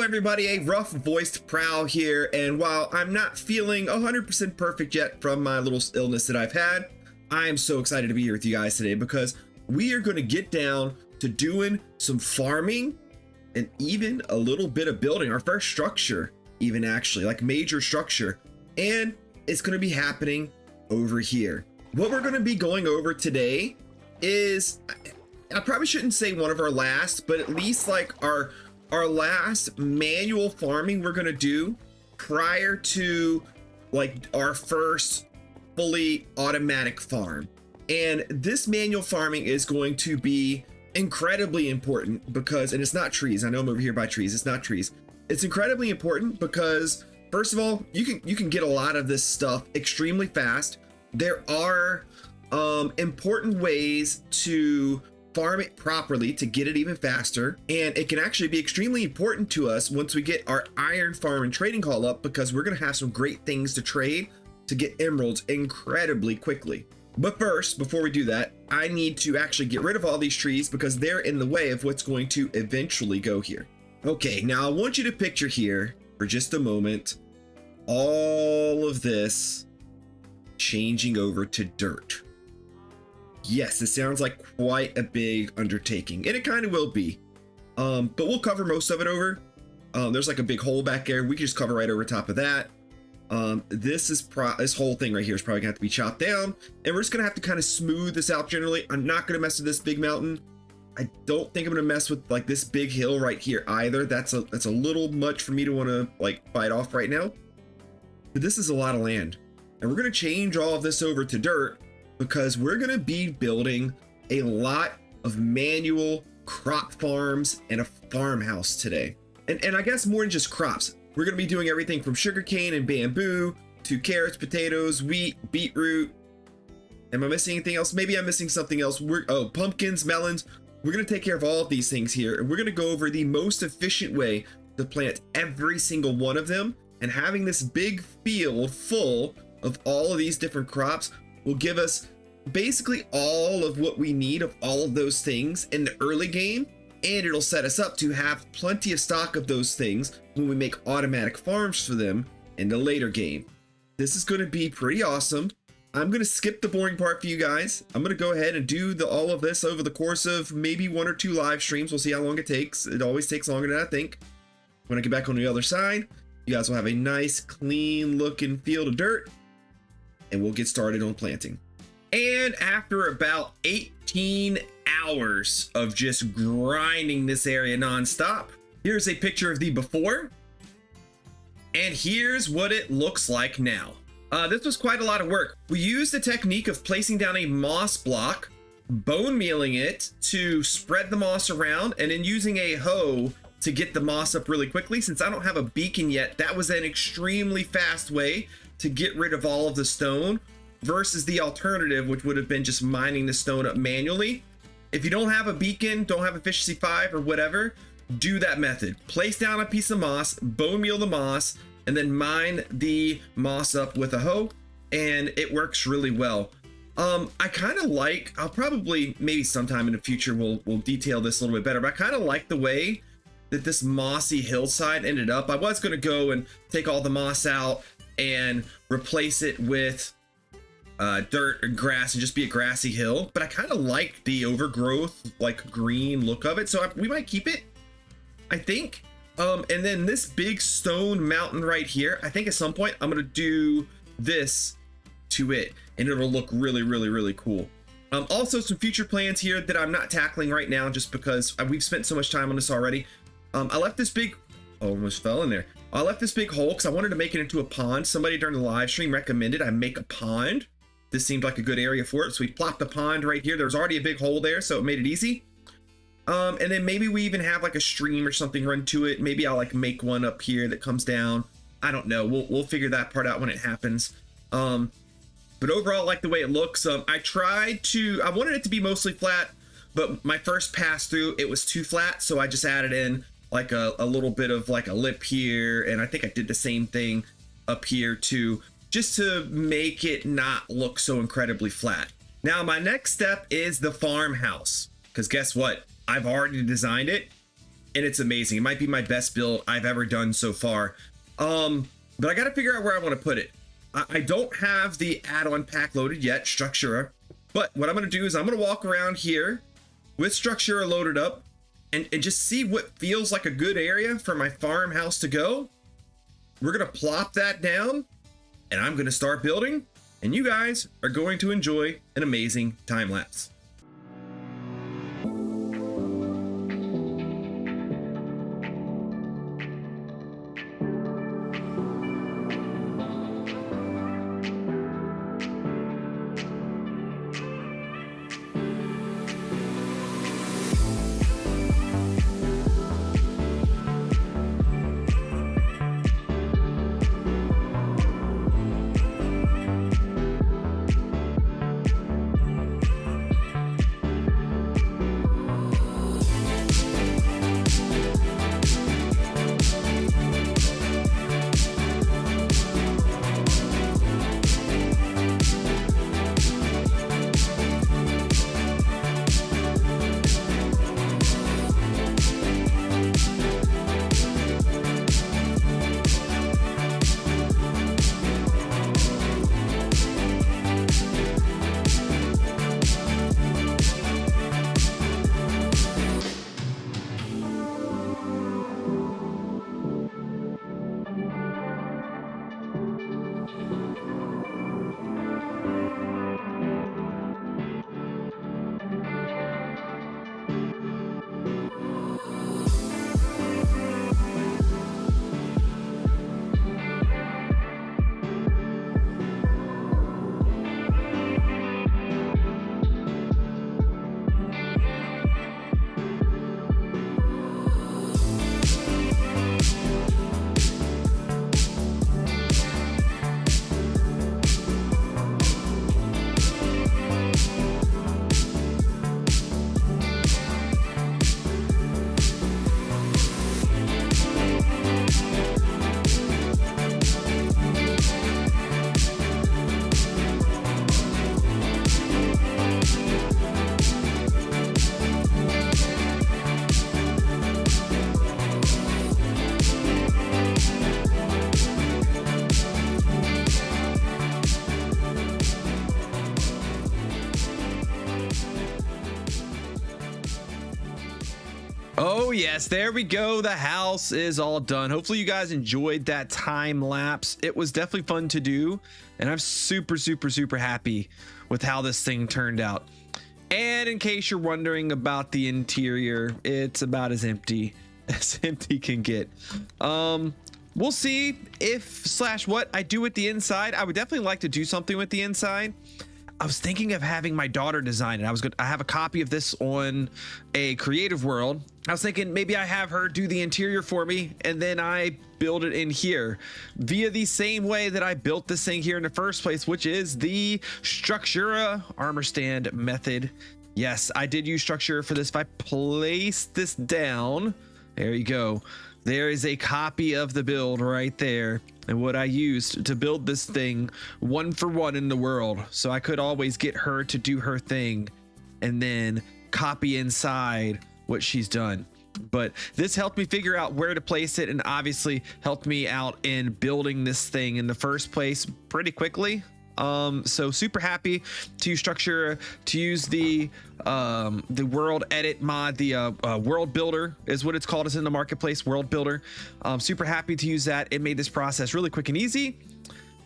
everybody, a rough voiced Prowl here, and while I'm not feeling 100% perfect yet from my little illness that I've had, I am so excited to be here with you guys today because we are going to get down to doing some farming and even a little bit of building our first structure, even actually like major structure, and it's going to be happening over here. What we're going to be going over today is, I probably shouldn't say one of our last, but at least like our last manual farming we're going to do prior to like our first fully automatic farm. And this manual farming is going to be incredibly important because, and it's not trees, I know I'm over here by trees, it's not trees. It's incredibly important because first of all, you can get a lot of this stuff extremely fast. There are important ways to farm it properly to get it even faster, and it can actually be extremely important to us once we get our iron farm and trading hall up, because we're going to have some great things to trade to get emeralds incredibly quickly. But first, before we do that, I need to actually get rid of all these trees because they're in the way of what's going to eventually go here. Okay, now I want you to picture here for just a moment all of this changing over to dirt. Yes, it sounds like quite a big undertaking, and it kind of will be, but we'll cover most of it over. There's like a big hole back there. We can just cover right over top of that. This whole thing right here is probably gonna have to be chopped down, and we're just gonna have to kind of smooth this out generally. I'm not gonna mess with this big mountain. I don't think I'm gonna mess with like this big hill right here either. That's a little much for me to want to like fight off right now. But this is a lot of land, and we're gonna change all of this over to dirt because we're gonna be building a lot of manual crop farms and a farmhouse today. And I guess more than just crops. We're gonna be doing everything from sugarcane and bamboo to carrots, potatoes, wheat, beetroot. Am I missing anything else? Maybe I'm missing something else. Pumpkins, melons. We're gonna take care of all of these things here, and we're gonna go over the most efficient way to plant every single one of them. And having this big field full of all of these different crops will give us basically all of what we need of all of those things in the early game, and it'll set us up to have plenty of stock of those things when we make automatic farms for them in the later game. This is going to be pretty awesome. I'm going to skip the boring part for you guys. I'm going to go ahead and do all of this over the course of maybe 1 or 2 live streams. We'll see how long it takes. It always takes longer than I think. When I get back on the other side, you guys will have a nice clean looking field of dirt, and we'll get started on planting. And after about 18 hours of just grinding this area nonstop, here's a picture of the before, and here's what it looks like now. This was quite a lot of work. We used the technique of placing down a moss block, bone mealing it to spread the moss around, and then using a hoe to get the moss up really quickly. Since I don't have a beacon yet, that was an extremely fast way to get rid of all of the stone versus the alternative, which would have been just mining the stone up manually. If you don't have a beacon, don't have efficiency 5 or whatever, do that method. Place down a piece of moss, bone meal the moss, and then mine the moss up with a hoe, and it works really well. I kind of like, I'll probably, maybe sometime in the future, we'll detail this a little bit better, but I kind of like the way that this mossy hillside ended up. I was going to go and take all the moss out and replace it with dirt or grass and just be a grassy hill, but I kind of like the overgrowth, like green look of it, so we might keep it, I think. And then this big stone mountain right here, I think at some point I'm gonna do this to it, and it'll look really, really, really cool. Also some future plans here that I'm not tackling right now just because we've spent so much time on this already. I left this big, almost fell in there. I left this big hole because I wanted to make it into a pond. Somebody during the live stream recommended I make a pond. This seemed like a good area for it, so we plopped the pond right here. There's already a big hole there, so it made it easy. And then maybe we even have like a stream or something run to it. Maybe I'll like make one up here that comes down. I don't know. We'll figure that part out when it happens. But overall, I like the way it looks. I wanted it to be mostly flat, but my first pass through, it was too flat, so I just added in like a little bit of like a lip here, and I think I did the same thing up here too, just to make it not look so incredibly flat. Now my next step is the farmhouse, because guess what? I've already designed it. and it's amazing. It might be my best build I've ever done so far. But I got to figure out where I want to put it. I don't have the add-on pack loaded yet, Structura, but what I'm going to do is I'm going to walk around here with Structura loaded up and just see what feels like a good area for my farmhouse to go. We're going to plop that down and I'm going to start building, and you guys are going to enjoy an amazing time lapse. Oh yes, there we go. The house is all done. Hopefully you guys enjoyed that time lapse. It was definitely fun to do, and I'm super happy with how this thing turned out. And in case you're wondering about the interior, it's about as empty can get. We'll see if / what I do with the inside. I would definitely like to do something with the inside. I was thinking of having my daughter design it. I have a copy of this on a creative world. I was thinking maybe I have her do the interior for me and then I build it in here via the same way that I built this thing here in the first place, which is the Structura armor stand method. Yes, I did use Structura for this. If I place this down, there you go. There is a copy of the build right there, and what I used to build this thing 1-for-1 in the world. So I could always get her to do her thing and then copy inside what she's done. But this helped me figure out where to place it, and obviously helped me out in building this thing in the first place pretty quickly. So super happy to use Structura, to use the world edit mod, the world builder is what it's called. It's in the marketplace, world builder. Super happy to use that. It made this process really quick and easy.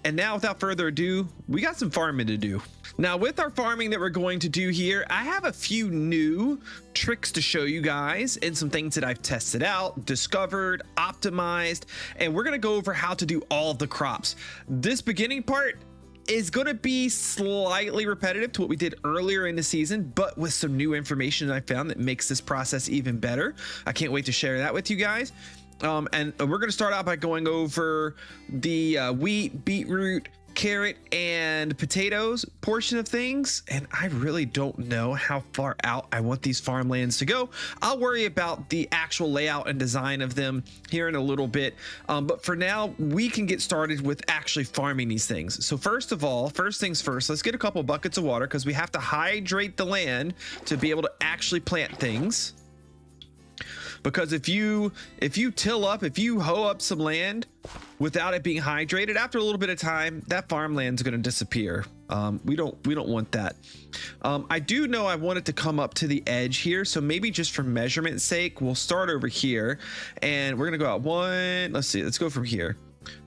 And now without further ado, we got some farming to do. Now with our farming that we're going to do here, I have a few new tricks to show you guys and some things that I've tested out, discovered, optimized, and we're gonna go over how to do all of the crops. This beginning part is going to be slightly repetitive to what we did earlier in the season, but with some new information I found that makes this process even better. I can't wait to share that with you guys. And we're going to start out by going over the wheat, beetroot, carrot, and potatoes portion of things. And I really don't know how far out I want these farmlands to go. I'll worry about the actual layout and design of them here in a little bit. But for now, we can get started with actually farming these things. So first things first, let's get a couple buckets of water because we have to hydrate the land to be able to actually plant things. because if you till up, if you hoe up some land without it being hydrated, after a little bit of time, that farmland's going to disappear. We don't want that. I do know I want it to come up to the edge here, so maybe just for measurement's sake, we'll start over here, and we're gonna go out one. Let's see. Let's go from here.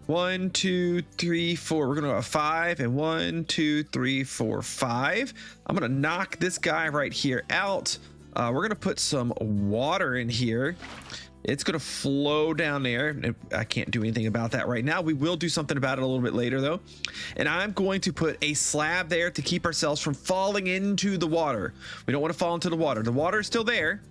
1, 2, 3, 4. We're gonna go out 5, and 1, 2, 3, 4, 5. I'm gonna knock this guy right here out. We're gonna put some water in here. It's gonna flow down there. I can't do anything about that right now. We will do something about it a little bit later though. And I'm going to put a slab there to keep ourselves from falling into the water. We don't want to fall into the water. The water is still there,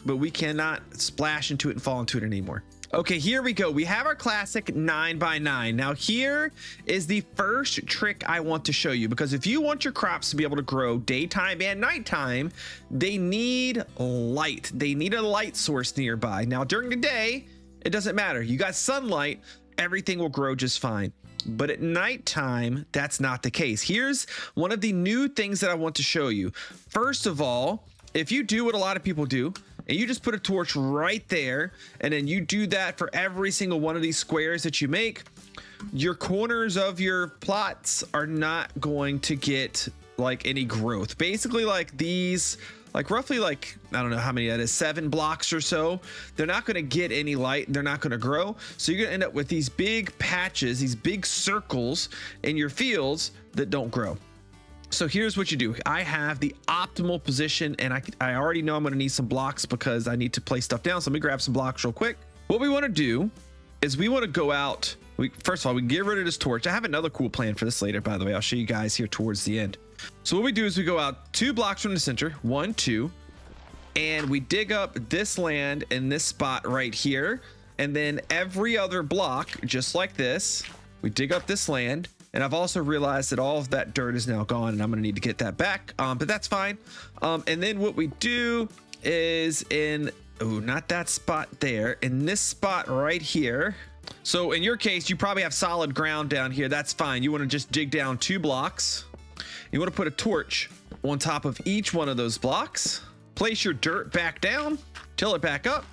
but we cannot splash into it and fall into it anymore. Okay, here we go. We have our classic 9x9. Now here is the first trick I want to show you, because if you want your crops to be able to grow daytime and nighttime, they need light. They need a light source nearby. Now during the day, it doesn't matter. You got sunlight, everything will grow just fine. But at nighttime, that's not the case. Here's one of the new things that I want to show you. First of all, if you do what a lot of people do, and you just put a torch right there, and then you do that for every single one of these squares that you make, your corners of your plots are not going to get like any growth. Basically like these, like roughly like, I don't know how many that is, 7 blocks or so, they're not going to get any light. They're not going to grow. So you're going to end up with these big patches, these big circles in your fields that don't grow. So here's what you do. I have the optimal position, and I already know I'm going to need some blocks because I need to place stuff down. So let me grab some blocks real quick. What we want to do is we want to go out. First of all, we can get rid of this torch. I have another cool plan for this later, by the way. I'll show you guys here towards the end. So what we do is we go out 2 blocks from the center, 1, 2, and we dig up this land in this spot right here. And then every other block, just like this, we dig up this land. And I've also realized that all of that dirt is now gone, and I'm going to need to get that back, but that's fine. And then what we do is not that spot there, in this spot right here. So in your case, you probably have solid ground down here. That's fine. You want to just dig down 2 blocks. You want to put a torch on top of each one of those blocks. Place your dirt back down, till it back up.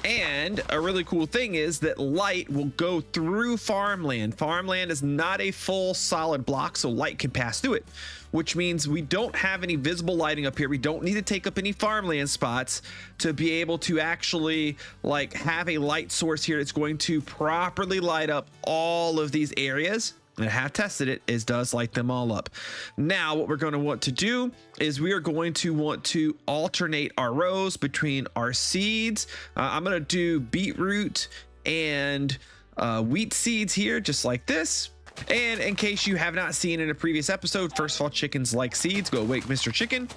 And a really cool thing is that light will go through farmland. Farmland is not a full solid block, so light can pass through it, which means we don't have any visible lighting up here. We don't need to take up any farmland spots to be able to actually like have a light source here that's going to properly light up all of these areas. And I have tested it, it does light them all up. Now what we're going to want to do is we are going to want to alternate our rows between our seeds. I'm going to do beetroot and wheat seeds here, just like this. And in case you have not seen in a previous episode, first of all, chickens like seeds. Go wake Mr. Chicken.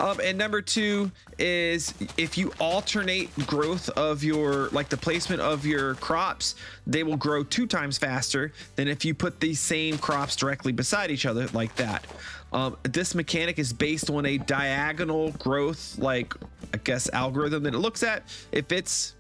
And number 2 is if you alternate growth of your, like the placement of your crops, they will grow 2 times faster than if you put these same crops directly beside each other like that. This mechanic is based on a diagonal growth, like I guess algorithm that it looks at. If it's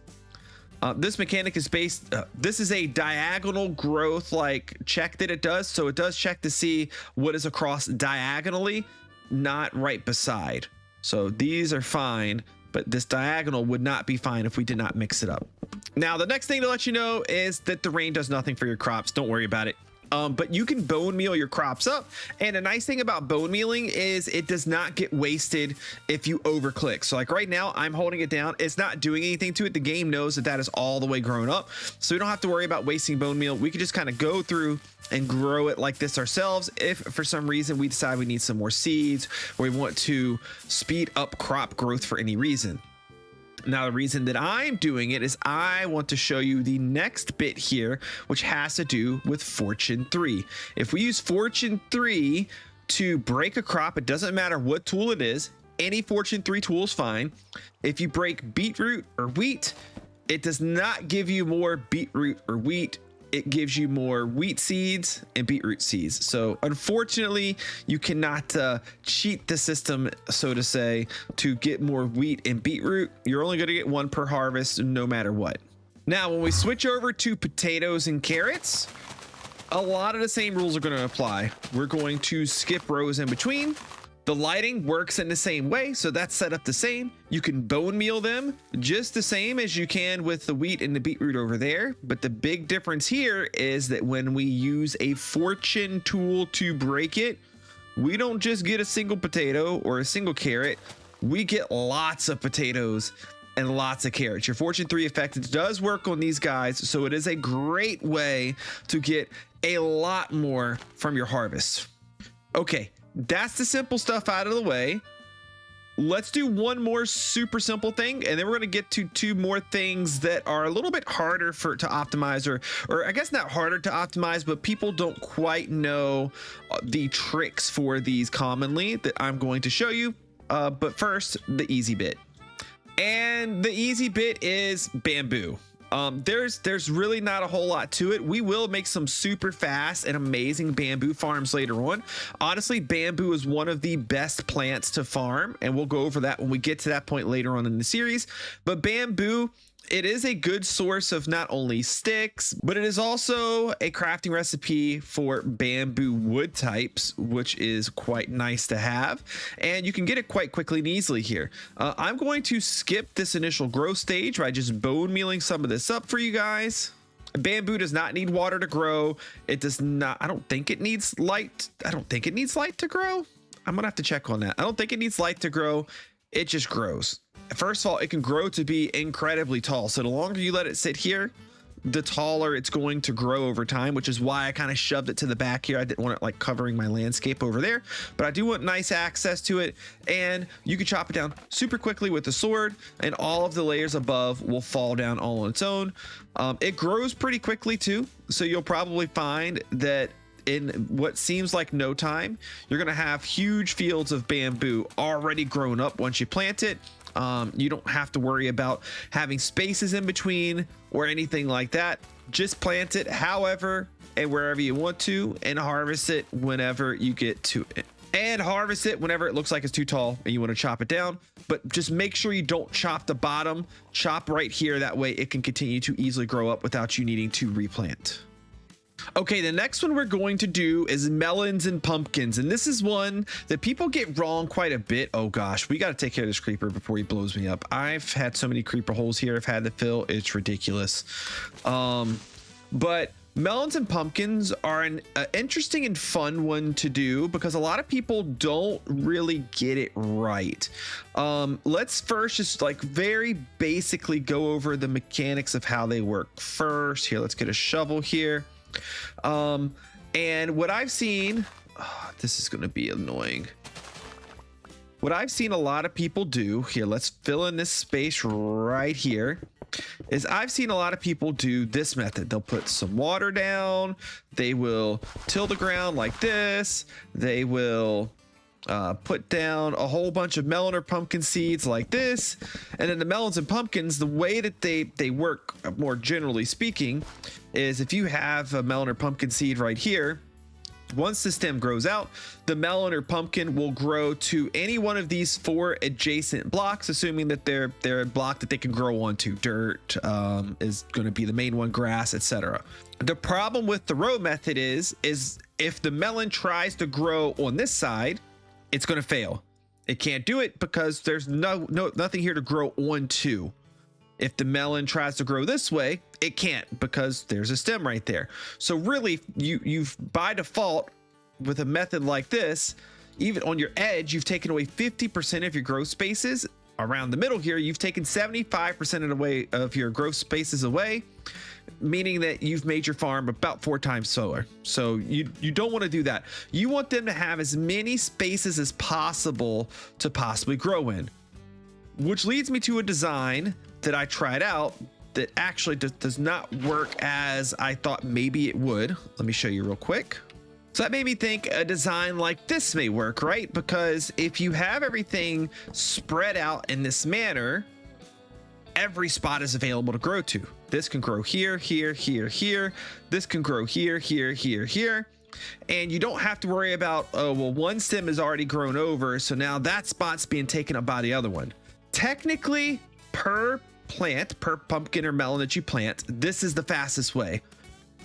this mechanic is based, this is a diagonal growth like check that it does. So it does check to see what is across diagonally, not right beside. So these are fine, but this diagonal would not be fine if we did not mix it up. Now, the next thing to let you know is that the rain does nothing for your crops. Don't worry about it. But you can bone meal your crops up. And a nice thing about bone mealing is it does not get wasted if you overclick. So like right now, I'm holding it down. It's not doing anything to it. The game knows that that is all the way grown up. So we don't have to worry about wasting bone meal. We can just kind of go through and grow it like this ourselves. If for some reason we decide we need some more seeds, or we want to speed up crop growth for any reason. Now, the reason that I'm doing it is I want to show you the next bit here, which has to do with Fortune 3. If we use Fortune 3 to break a crop, it doesn't matter what tool it is. Any Fortune 3 tool is fine. If you break beetroot or wheat, it does not give you more beetroot or wheat. It gives you more wheat seeds and beetroot seeds. So unfortunately, you cannot cheat the system, so to say, to get more wheat and beetroot. You're only going to get 1 per harvest no matter what. Now, when we switch over to potatoes and carrots, a lot of the same rules are going to apply. We're going to skip rows in between. The lighting works in the same way, so that's set up the same. You can bone meal them just the same as you can with the wheat and the beetroot over there. But the big difference here is that when we use a fortune tool to break it, we don't just get a single potato or a single carrot. We get lots of potatoes and lots of carrots. Your fortune 3 effect does work on these guys, so it is a great way to get a lot more from your harvest. Okay. That's the simple stuff out of the way. Let's do one more super simple thing, and then we're going to get to 2 more things that are a little bit harder to optimize, or I guess not harder to optimize, but people don't quite know the tricks for these commonly that I'm going to show you. But first, the easy bit. And the easy bit is bamboo. There's really not a whole lot to it. We will make some super fast and amazing bamboo farms later on. Honestly, bamboo is one of the best plants to farm, and we'll go over that when we get to that point later on in the series. But bamboo, it is a good source of not only sticks, but it is also a crafting recipe for bamboo wood types, which is quite nice to have. And you can get it quite quickly and easily here. I'm going to skip this initial growth stage by just bone mealing some of this up for you guys. Bamboo does not need water to grow. It does not, I don't think it needs light. I don't think it needs light to grow. I'm gonna have to check on that. I don't think it needs light to grow. It just grows. First of all, it can grow to be incredibly tall. So the longer you let it sit here, the taller it's going to grow over time, which is why I kind of shoved it to the back here. I didn't want it like covering my landscape over there, but I do want nice access to it. And you can chop it down super quickly with the sword, and all of the layers above will fall down all on its own. It grows pretty quickly too. So you'll probably find that in what seems like no time, you're going to have huge fields of bamboo already grown up once you plant it. You don't have to worry about having spaces in between or anything like that. Just plant it however and wherever you want to, and harvest it whenever you get to it. And harvest it whenever it looks like it's too tall and you want to chop it down. But just make sure you don't chop the bottom. Chop right here. That way it can continue to easily grow up without you needing to replant. Okay, the next one we're going to do is melons and pumpkins, and this is one that people get wrong quite a bit. Oh gosh, we got to take care of this creeper before he blows me up. I've had so many creeper holes here I've had to fill, it's ridiculous. But melons and pumpkins are an interesting and fun one to do because a lot of people don't really get it right. Let's first just like very basically go over the mechanics of how they work first. Here, let's get a shovel here. And what I've seen, this is going to be annoying. What I've seen a lot of people do here, let's fill in this space right here, is I've seen a lot of people do this method. They'll put some water down. They will till the ground like this. They will put down a whole bunch of melon or pumpkin seeds like this. And then the melons and pumpkins, the way that they work, more generally speaking, is if you have a melon or pumpkin seed right here, once the stem grows out, the melon or pumpkin will grow to any one of these 4 adjacent blocks, assuming that they're a block that they can grow onto. Dirt is going to be the main one, grass, etc. The problem with the row method is if the melon tries to grow on this side, it's going to fail. It can't do it because there's nothing here to grow onto. If the melon tries to grow this way, it can't because there's a stem right there. So really, you've by default with a method like this, even on your edge, you've taken away 50% of your growth spaces. Around the middle here, you've taken 75% of your growth spaces away, meaning that you've made your farm about 4 times solar. So you don't want to do that. You want them to have as many spaces as possible to possibly grow in, which leads me to a design that I tried out that actually does not work as I thought maybe it would. Let me show you real quick. So that made me think a design like this may work, right? Because if you have everything spread out in this manner, every spot is available to grow to. This can grow here, here, here, here. This can grow here, here, here, here. And you don't have to worry about, oh, well, one stem is already grown over, so now that spot's being taken up by the other one. Technically, per plant, per pumpkin or melon that you plant, this is the fastest way.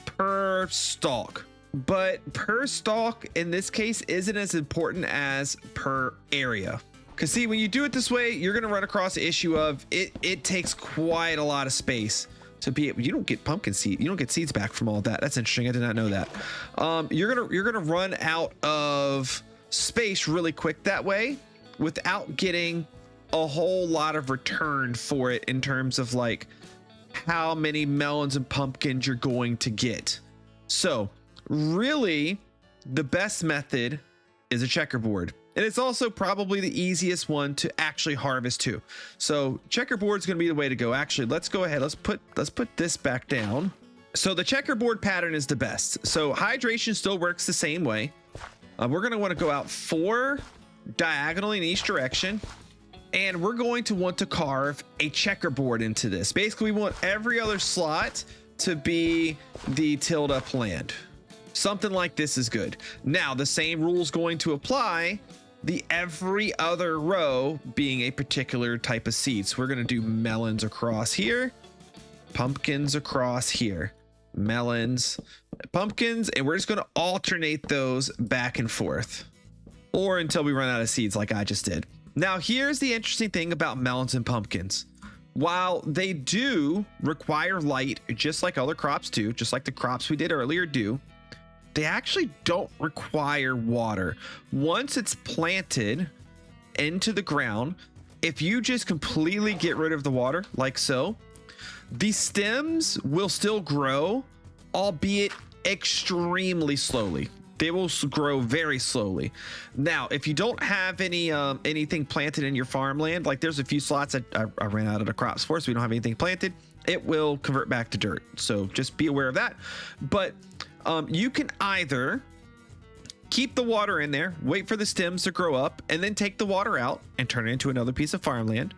Per stalk. but per stalk in this case isn't as important as per area. Because see, when you do it this way, you're going to run across the issue of it takes quite a lot of space to be able, you don't get pumpkin seed, you don't get seeds back from all that. That's interesting. I did not know that. You're gonna run out of space really quick that way without getting a whole lot of return for it in terms of like how many melons and pumpkins you're going to get. So really the best method is a checkerboard. And it's also probably the easiest one to actually harvest too. So checkerboard is going to be the way to go. Actually, let's go ahead. Let's put this back down. So the checkerboard pattern is the best. So hydration still works the same way. We're going to want to go out 4 diagonally in each direction. And we're going to want to carve a checkerboard into this. Basically, we want every other slot to be the tilled up land. Something like this is good. Now, the same rule is going to apply the every other row being a particular type of seed. So we're going to do melons across here, pumpkins across here, melons, pumpkins, and we're just going to alternate those back and forth or until we run out of seeds like I just did. Now, here's the interesting thing about melons and pumpkins. While they do require light, just like other crops do, just like the crops we did earlier do, they actually don't require water. Once it's planted into the ground, if you just completely get rid of the water like so, the stems will still grow, albeit extremely slowly. They will grow very slowly. Now, if you don't have any anything planted in your farmland, like there's a few slots that I ran out of the crops for, so we don't have anything planted, it will convert back to dirt. So just be aware of that. But you can either keep the water in there, wait for the stems to grow up, and then take the water out and turn it into another piece of farmland.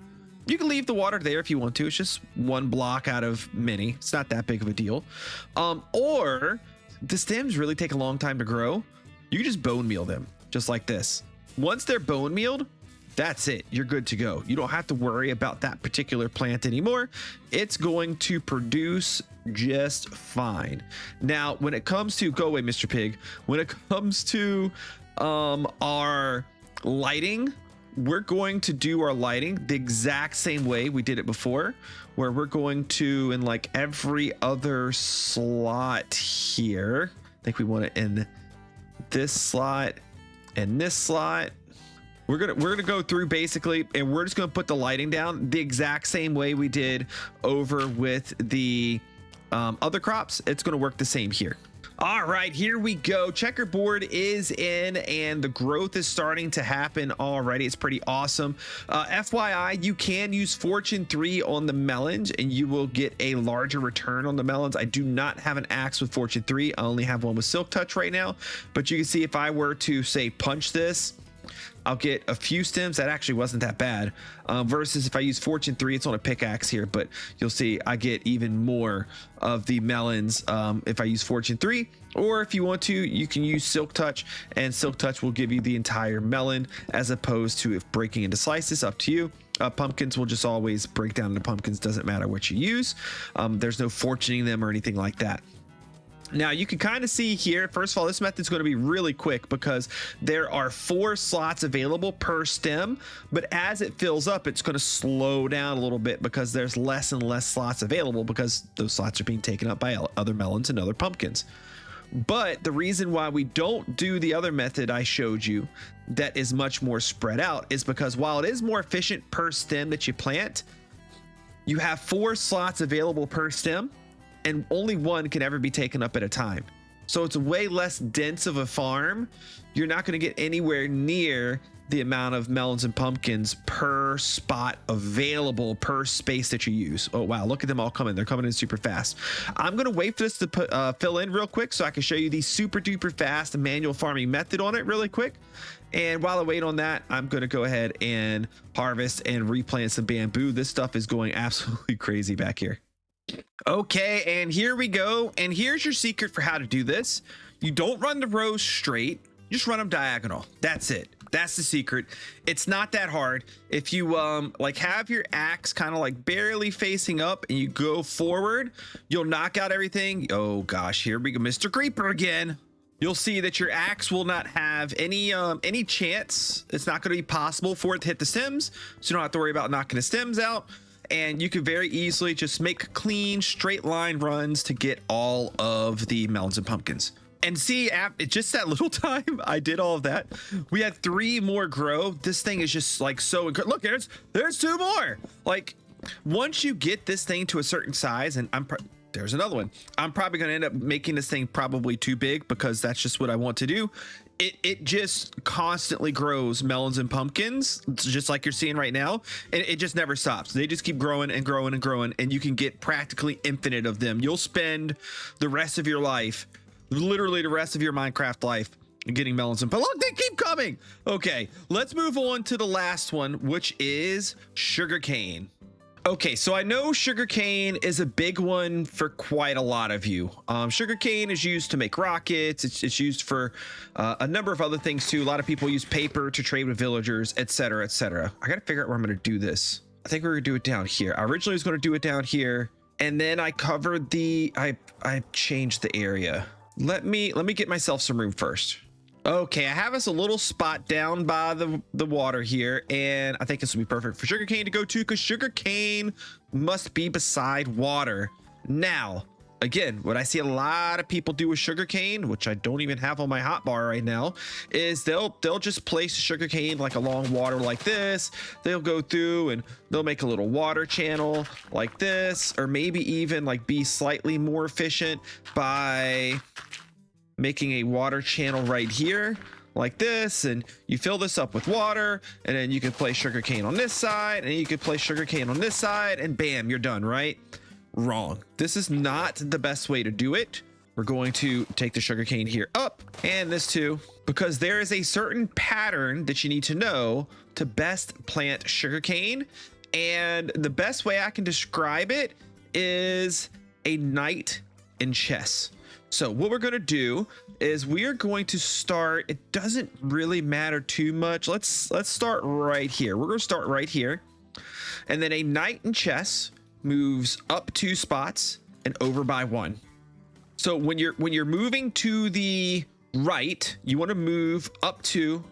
You can leave the water there if you want to. It's just 1 block out of many. It's not that big of a deal. Or the stems really take a long time to grow. You can just bone meal them just like this. Once they're bone mealed, that's it. You're good to go. You don't have to worry about that particular plant anymore. It's going to produce just fine. Now, when it comes to, go away, Mr. Pig. When it comes to our lighting, we're going to do our lighting the exact same way we did it before, where we're going to, in like every other slot here, I think we want it in this slot and this slot. We're gonna go through basically, and we're just gonna put the lighting down the exact same way we did over with the other crops. It's gonna work the same here. All right, here we go. Checkerboard is in and the growth is starting to happen already. It's pretty awesome. FYI, you can use Fortune 3 on the melons and you will get a larger return on the melons. I do not have an axe with Fortune 3. I only have one with Silk Touch right now. But you can see if I were to say punch this, I'll get a few stems. That actually wasn't that bad. Versus if I use Fortune 3, it's on a pickaxe here, but you'll see I get even more of the melons if I use Fortune 3. Or if you want to, you can use Silk Touch, and Silk Touch will give you the entire melon as opposed to if breaking into slices. Up to you. Pumpkins will just always break down into pumpkins. Doesn't matter what you use. There's no fortuning them or anything like that. Now you can kind of see here, first of all, this method's going to be really quick because there are 4 slots available per stem, but as it fills up, it's going to slow down a little bit because there's less and less slots available because those slots are being taken up by other melons and other pumpkins. But the reason why we don't do the other method I showed you that is much more spread out is because while it is more efficient per stem that you plant, you have 4 slots available per stem, and only 1 can ever be taken up at a time. So it's way less dense of a farm. You're not going to get anywhere near the amount of melons and pumpkins per spot available per space that you use. Oh, wow. Look at them all coming. They're coming in super fast. I'm going to wait for this to fill in real quick so I can show you the super duper fast manual farming method on it really quick. And while I wait on that, I'm going to go ahead and harvest and replant some bamboo. This stuff is going absolutely crazy back here. Okay, and here we go. And here's your secret for how to do this. You don't run the rows straight, just run them diagonal. That's it. That's the secret. It's not that hard. If you like have your axe kind of like barely facing up and you go forward, you'll knock out everything. Oh gosh, here we go. Mr. Creeper again. you'll see that your axe will not have any chance. It's not going to be possible for it to hit the stems, so you don't have to worry about knocking the stems out. And you can very easily just make clean straight line runs to get all of the melons and pumpkins. And see, just that little time I did all of that, we had 3 more grow. This thing is just like so look, there's 2 more. Like, once you get this thing to a certain size, and there's another one. I'm probably going to end up making this thing probably too big because that's just what I want to do. It just constantly grows melons and pumpkins, just like you're seeing right now. And it just never stops. They just keep growing and growing and growing, and you can get practically infinite of them. You'll spend the rest of your life, literally the rest of your Minecraft life, getting melons and look, they keep coming. Okay, let's move on to the last one, which is sugarcane. Okay, so I know sugarcane is a big one for quite a lot of you. Sugarcane is used to make rockets. It's used for a number of other things too. A lot of people use paper to trade with villagers, etc., etc. I gotta figure out where I'm gonna do this. I think we're gonna do it down here. I originally was gonna do it down here, and then I covered I changed the area. Let me get myself some room first. Okay, I have us a little spot down by the water here, and I think this will be perfect for sugarcane to go to, because sugarcane must be beside water. Now, again, what I see a lot of people do with sugarcane, which I don't even have on my hotbar right now, is they'll just place sugarcane like along water like this. They'll go through and they'll make a little water channel like this, or maybe even like be slightly more efficient by making a water channel right here like this, and you fill this up with water, and then you can place sugarcane on this side, and you can place sugarcane on this side, and bam, you're done, right? Wrong. This is not the best way to do it. We're going to take the sugarcane here up, and this too, because there is a certain pattern that you need to know to best plant sugarcane, and the best way I can describe it is a knight in chess. So what we're going to do is we are going to start, it doesn't really matter too much. Let's start right here. We're going to start right here. And then a knight in chess moves up 2 spots and over by 1. So when you're moving to the right, you want to move up 2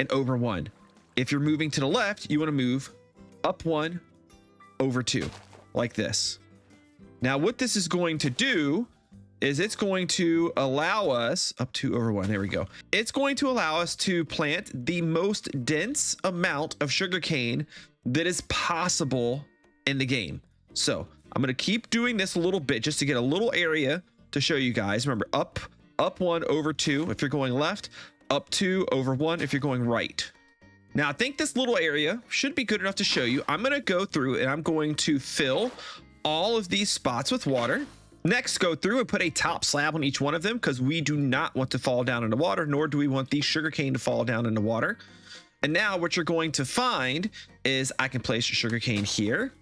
and over 1. If you're moving to the left, you want to move up 1, over 2, like this. Now what this is going to do is it's going to allow us up 2 over 1. There we go. It's going to allow us to plant the most dense amount of sugarcane that is possible in the game. So I'm going to keep doing this a little bit just to get a little area to show you guys. Remember, up 1 over 2 if you're going left, up 2 over 1 if you're going right. Now I think this little area should be good enough to show you. I'm going to go through and I'm going to fill all of these spots with water. Next, go through and put a top slab on each one of them, because we do not want to fall down in the water, nor do we want the sugarcane to fall down in the water. And now what you're going to find is I can place sugarcane here,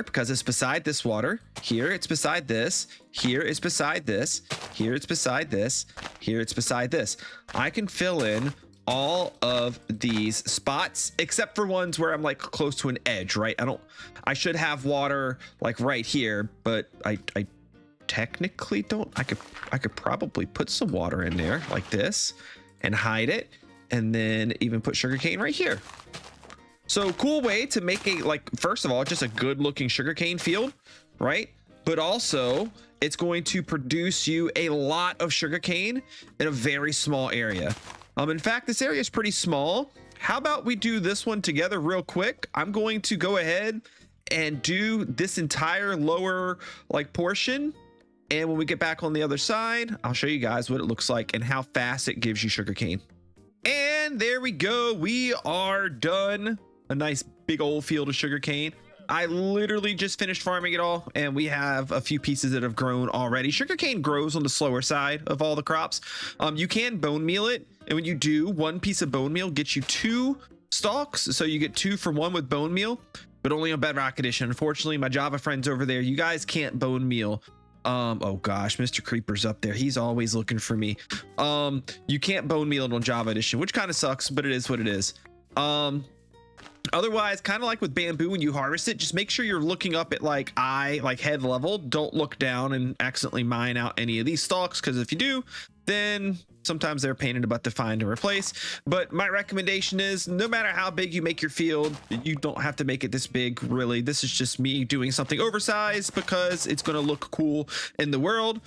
because it's beside this water. Here, it's beside this. Here, it's beside this. Here, it's beside this. Here, it's beside this. I can fill in all of these spots except for ones where I'm like close to an edge, right? I should have water like right here, but I technically don't. I could probably put some water in there like this and hide it, and then even put sugarcane right here. So cool way to make a, like, first of all, just a good looking sugarcane field, right? But also it's going to produce you a lot of sugarcane in a very small area. In fact, this area is pretty small. How about we do this one together real quick? I'm going to go ahead and do this entire lower like portion. And when we get back on the other side, I'll show you guys what it looks like and how fast it gives you sugarcane. And there we go. We are done. A nice big old field of sugarcane. I literally just finished farming it all, and we have a few pieces that have grown already. Sugarcane grows on the slower side of all the crops. You can bone meal it, and when you do, 1 piece of bone meal gets you 2 stalks, so you get 2 for 1 with bone meal, but only on Bedrock Edition. Unfortunately, my Java friends over there, you guys can't bone meal. Oh gosh, Mr. Creeper's up there. He's always looking for me. You can't bone meal it on Java Edition, which kind of sucks, but it is what it is. Otherwise, kind of like with bamboo, when you harvest it, just make sure you're looking up at like head level. Don't look down and accidentally mine out any of these stalks, because if you do, then sometimes they're a pain in the butt to find and replace. But my recommendation is, no matter how big you make your field, you don't have to make it this big, really. This is just me doing something oversized because it's going to look cool in the world.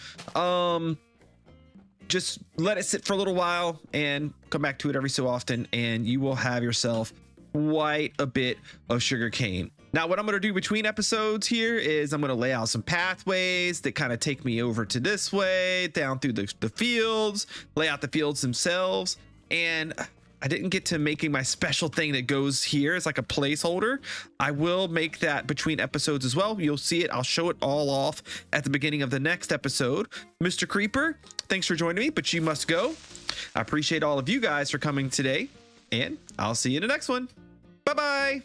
Just let it sit for a little while and come back to it every so often, and you will have yourself quite a bit of sugarcane. Now, what I'm going to do between episodes here is I'm going to lay out some pathways that kind of take me over to this way, down through the fields, lay out the fields themselves. And I didn't get to making my special thing that goes here. It's like a placeholder. I will make that between episodes as well. You'll see it. I'll show it all off at the beginning of the next episode. Mr. Creeper, thanks for joining me, but you must go. I appreciate all of you guys for coming today, and I'll see you in the next one. Bye-bye.